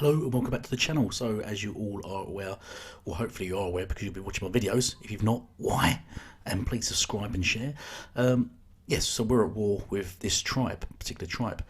Hello and welcome back to the channel. So as you all are aware, or hopefully you are aware because you'll be watching my videos, if you've not, why? And please subscribe and share. Yes, so we're at war with this tribe, particular tribe.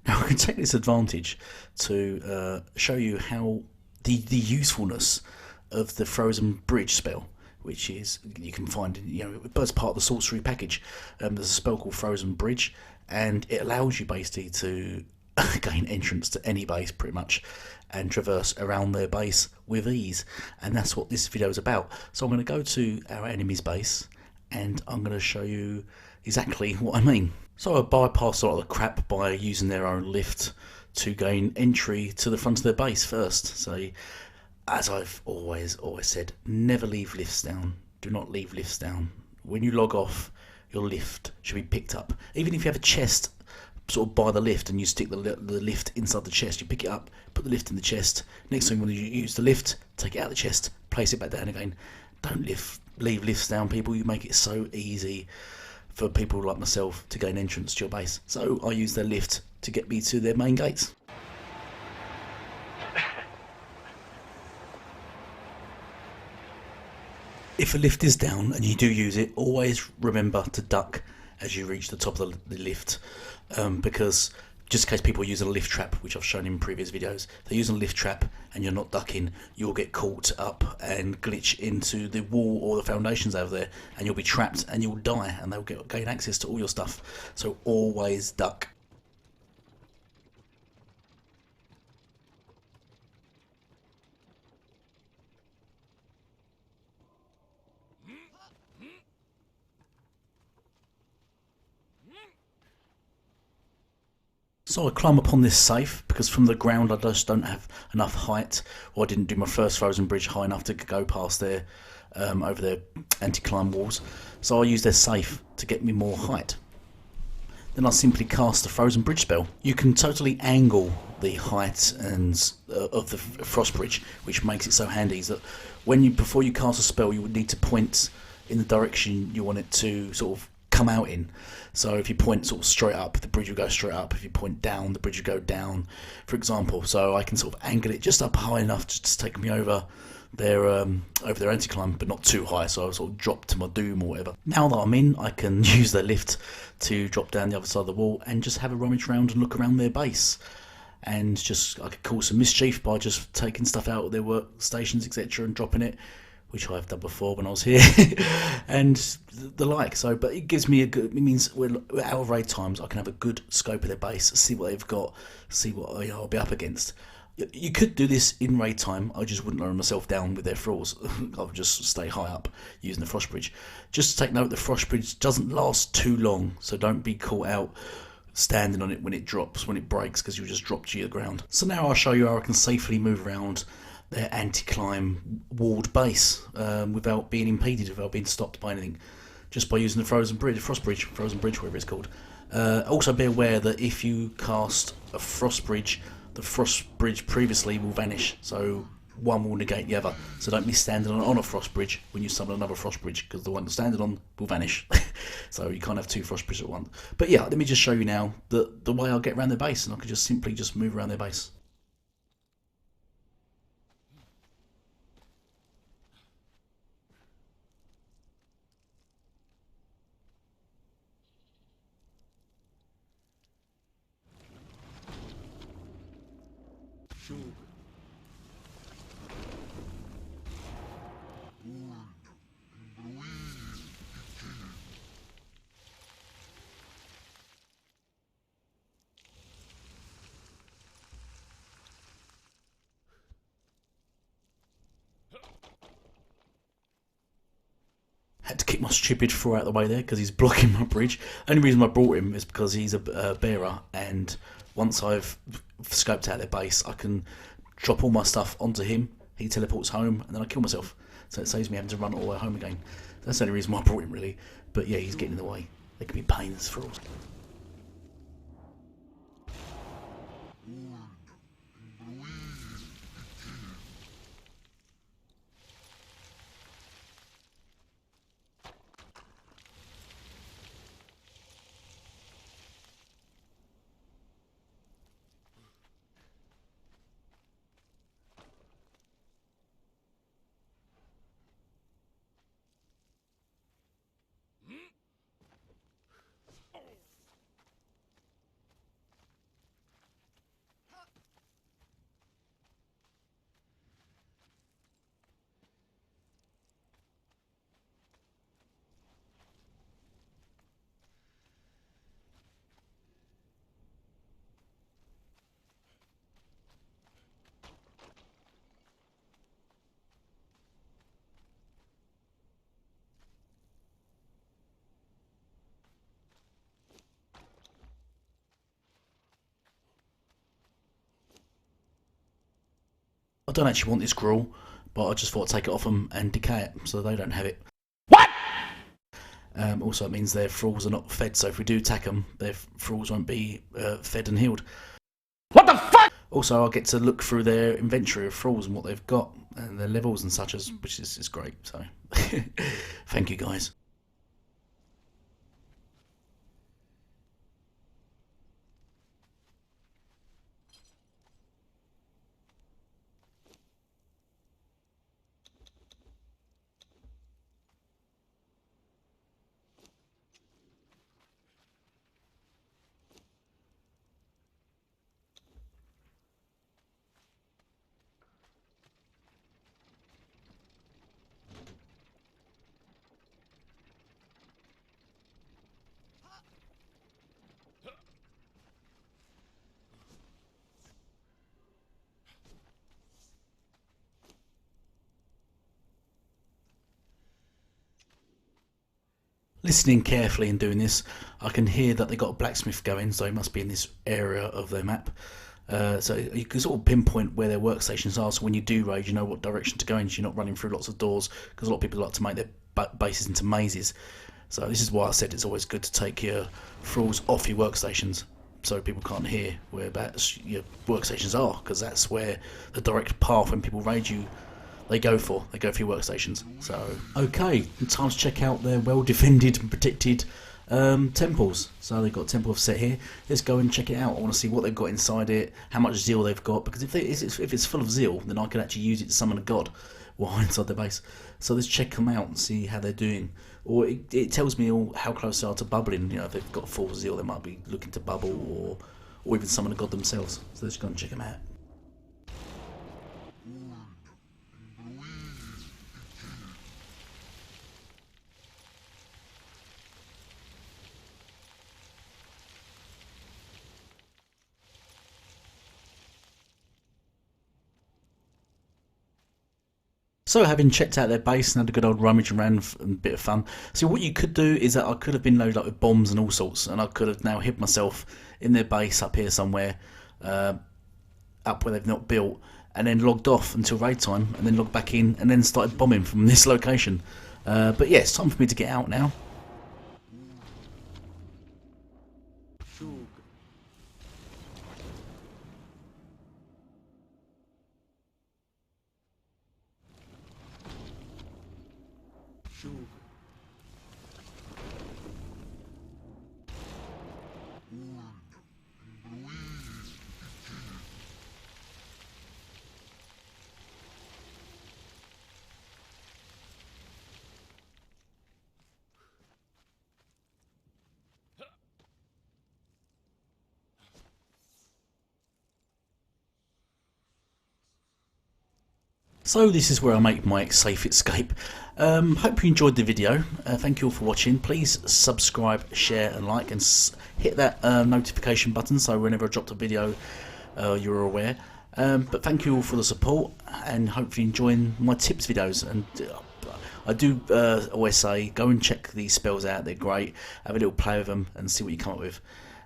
Now I can take this advantage to show you how the usefulness of the FrozenBridge spell, which is, you can find, as part of the sorcery package. There's a spell called FrozenBridge, and it allows you basically to gain entrance to any base pretty much and traverse around their base with ease, and that's what this video is about. So I'm going to go to our enemy's base and I'm going to show you exactly what I mean. So I bypass a lot of the crap by using their own lift to gain entry to the front of their base first. So as I've always said, never leave lifts down. Do not leave lifts down. When you log off, your lift should be picked up. Even if you have a chest sort of by the lift and you stick the lift inside the chest, you pick it up, put the lift in the chest. Next time when you use the lift, take it out of the chest, place it back down again. Don't leave lifts down, people. You make it so easy for people like myself to gain entrance to your base. So I use their lift to get me to their main gates. If a lift is down and you do use it, always remember to duck as you reach the top of the lift, because just in case people are using a lift trap, which I've shown in previous videos, they're using a lift trap and you're not ducking, you'll get caught up and glitch into the wall or the foundations over there, and you'll be trapped and you'll die, and they'll gain access to all your stuff. So always duck. So I climb upon this safe because from the ground I just don't have enough height, or I didn't do my first FrozenBridge high enough to go past their over their anti-climb walls. So I use their safe to get me more height. Then I simply cast the FrozenBridge spell. You can totally angle the height and of the frost bridge, which makes it so handy that before you cast a spell, you would need to point in the direction you want it to sort of come out in. So if you point sort of straight up, the bridge will go straight up. If you point down, the bridge will go down, for example. So I can sort of angle it just up high enough just to take me over their anti-climb, but not too high, so I sort of drop to my doom or whatever. Now that I'm in, I can use their lift to drop down the other side of the wall and just have a rummage around and look around their base. And I could cause some mischief by just taking stuff out of their workstations, etc., and dropping it, which I've done before when I was here, and the like. So, but it gives me it means we're out of raid times, I can have a good scope of their base, see what they've got, see what I'll be up against. You could do this in raid time. I just wouldn't lower myself down with their thralls. I would just stay high up using the frost bridge. Just take note, the frost bridge doesn't last too long, so don't be caught out standing on it when it drops, when it breaks, because you'll just drop to the ground. So now I'll show you how I can safely move around their anti-climb walled base without being impeded, without being stopped by anything, just by using the FrozenBridge, whatever it's called. Also be aware that if you cast a frost bridge, the frost bridge previously will vanish, so one will negate the other. So don't be standing on a frost bridge when you summon another frost bridge, because the one you're standing on will vanish. So you can't have two frost bridges at once. But yeah, let me just show you now the way I'll get around their base, and I can just simply move around their base. Had to kick my stupid thrall out of the way there because he's blocking my bridge. Only reason I brought him is because he's a bearer, and once I've scoped out their base, I can drop all my stuff onto him, he teleports home, and then I kill myself. So it saves me having to run all the way home again. That's the only reason why I brought him, really. But yeah, he's getting in the way. They can be pains for thralls. I don't actually want this gruel, but I just thought I'd take it off them and decay it so they don't have it. What? Also, it means their thralls are not fed, so if we do attack them, their thralls won't be fed and healed. What the fuck? Also, I get to look through their inventory of thralls and what they've got, and their levels and such, which is great. So, thank you guys. Listening carefully and doing this, I can hear that they got a blacksmith going, so it must be in this area of their map. So you can sort of pinpoint where their workstations are, so when you do raid, you know what direction to go in, so you're not running through lots of doors, because a lot of people like to make their bases into mazes. So this is why I said it's always good to take your thralls off your workstations, so people can't hear whereabouts your workstations are, because that's where the direct path when people raid you, they go for your workstations. So okay, time to check out their well defended and protected temples. So they've got a temple set here. Let's go and check it out. I want to see what they've got inside it, how much zeal they've got, because if it's full of zeal, then I can actually use it to summon a god while inside the base. So let's check them out and see how they're doing. Or it tells me how close they are to bubbling. You know, if they've got full zeal, they might be looking to bubble or even summon a god themselves. So let's go and check them out. So having checked out their base and had a good old rummage around and a bit of fun. So what you could do is that I could have been loaded up with bombs and all sorts, and I could have now hid myself in their base up here somewhere, up where they've not built, and then logged off until raid time, and then logged back in, and then started bombing from this location. But yeah, it's time for me to get out now. So this is where I make my safe escape. Hope you enjoyed the video. Thank you all for watching. Please subscribe, share and like, and hit that notification button so whenever I drop a video you're aware. But thank you all for the support, and hopefully enjoying my tips videos. And I do always say, go and check these spells out, they're great. Have a little play with them and see what you come up with.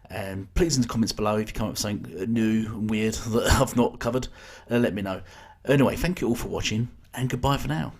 And please in the comments below, if you come up with something new and weird that I've not covered, let me know. Anyway, thank you all for watching, and goodbye for now.